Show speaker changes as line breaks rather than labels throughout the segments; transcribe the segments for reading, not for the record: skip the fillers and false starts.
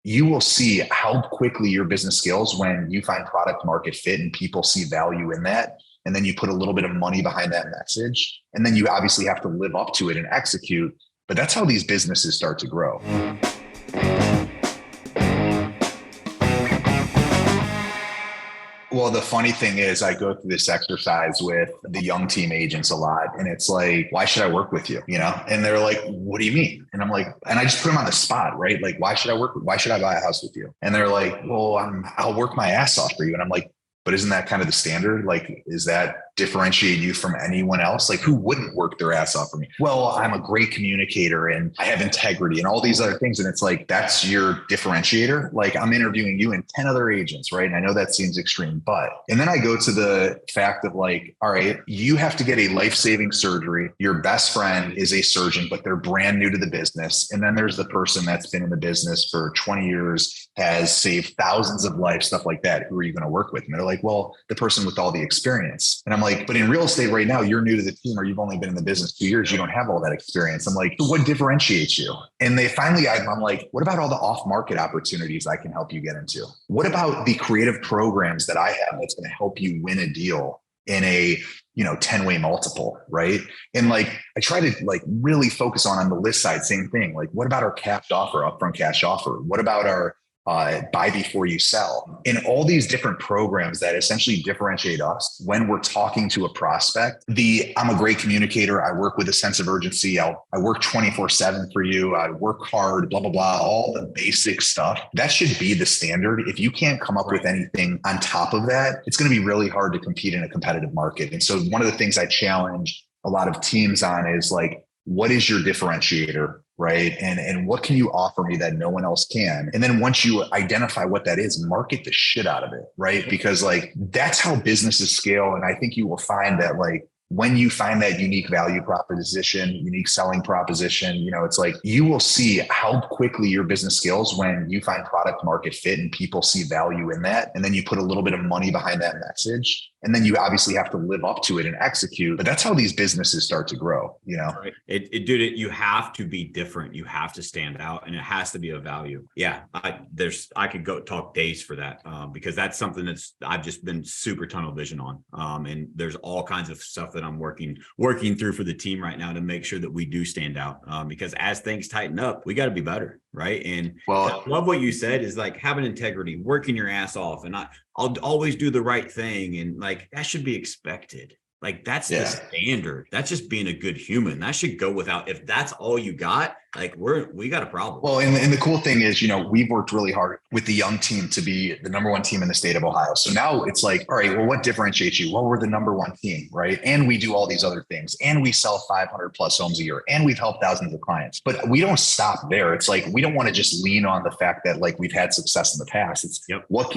you will see how quickly your business scales when you find product market fit and people see value in that. And then you put a little bit of money behind that message. And then you obviously have to live up to it and execute. But that's how these businesses start to grow. Well, the funny thing is I go through this exercise with the young team agents a lot. And it's like, why should I work with you? And they're like, what do you mean? And I'm like, and I just put them on the spot, right? Like, why should I buy a house with you? And they're like, well, I'll work my ass off for you. And I'm like, but isn't that kind of the standard? Like, is that differentiate you from anyone else? Like, who wouldn't work their ass off for me? Well, I'm a great communicator and I have integrity and all these other things. And it's like, that's your differentiator. Like, I'm interviewing you and 10 other agents, right? And I know that seems extreme, and then I go to the fact of like, all right, you have to get a life-saving surgery. Your best friend is a surgeon, but they're brand new to the business. And then there's the person that's been in the business for 20 years, has saved thousands of lives, stuff like that. Who are you going to work with? And they're like, well, the person with all the experience. And I'm like, but in real estate right now, you're new to the team or you've only been in the business 2 years. You don't have all that experience. I'm like, what differentiates you? And they finally, I'm like, what about all the off-market opportunities I can help you get into? What about the creative programs that I have that's going to help you win a deal in a 10-way multiple, right? And like, I try to like really focus on the list side, same thing. Like, what about our capped offer, upfront cash offer? What about our buy before you sell, and all these different programs that essentially differentiate us when we're talking to a prospect? I'm a great communicator. I work with a sense of urgency. I work 24/7 for you. I work hard, blah, blah, blah, all the basic stuff. That should be the standard. If you can't come up with anything on top of that, it's going to be really hard to compete in a competitive market. And so one of the things I challenge a lot of teams on is like, what is your differentiator? Right. And what can you offer me that no one else can? And then once you identify what that is, market the shit out of it. Right. Because like, that's how businesses scale. And I think you will find that like, when you find that unique value proposition, unique selling proposition, it's like you will see how quickly your business scales when you find product market fit and people see value in that. And then you put a little bit of money behind that message. And then you obviously have to live up to it and execute. But that's how these businesses start to grow,
Right. Dude, you have to be different. You have to stand out and it has to be of value. Yeah. I could go talk days for that because that's something I've just been super tunnel vision on. And there's all kinds of stuff that I'm working through for the team right now to make sure that we do stand out because as things tighten up, we got to be better. Right. And I love what you said is like having integrity, working your ass off. And I'll always do the right thing. And like, that should be expected. Like that's the standard. That's just being a good human. That should go without, if that's all you got, like we got a problem.
Well, and the cool thing is, we've worked really hard with the young team to be the number one team in the state of Ohio. So now it's like, all right, well, what differentiates you? Well, we're the number one team, right? And we do all these other things and we sell 500 plus homes a year and we've helped thousands of clients, but we don't stop there. It's like, we don't want to just lean on the fact that like we've had success in the past. It's what's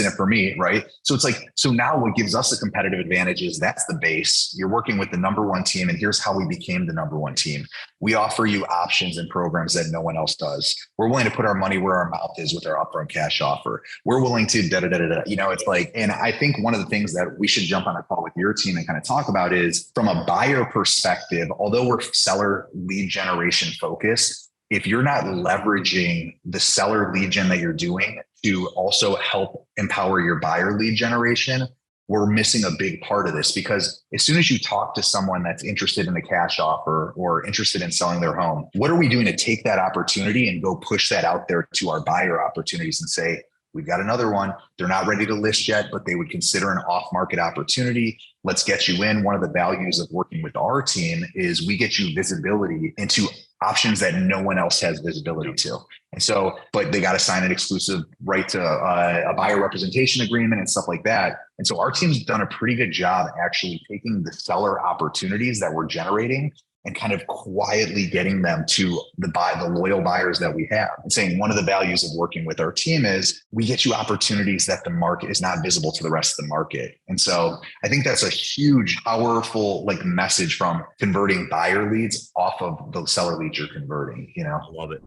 in it for me, right? So it's like, so now what gives us a competitive advantage is that's the base. You're working with the number one team and here's how we became the number one team. We offer you options and programs that no one else does. We're willing to put our money where our mouth is with our upfront cash offer. We're willing to it's like, and I think one of the things that we should jump on a call with your team and kind of talk about is from a buyer perspective, although we're seller lead generation focused, if you're not leveraging the seller lead gen that you're doing to also help empower your buyer lead generation, we're missing a big part of this because as soon as you talk to someone that's interested in the cash offer or interested in selling their home, what are we doing to take that opportunity and go push that out there to our buyer opportunities and say, we've got another one. They're not ready to list yet, but they would consider an off-market opportunity. Let's get you in. One of the values of working with our team is we get you visibility into options that no one else has visibility to. And so, but they got to sign an exclusive right to a buyer representation agreement and stuff like that. And so our team's done a pretty good job actually taking the seller opportunities that we're generating and kind of quietly getting them to the loyal buyers that we have and saying one of the values of working with our team is we get you opportunities that the market is not visible to the rest of the market. And so I think that's a huge, powerful message from converting buyer leads off of the seller leads you're converting,
I love it.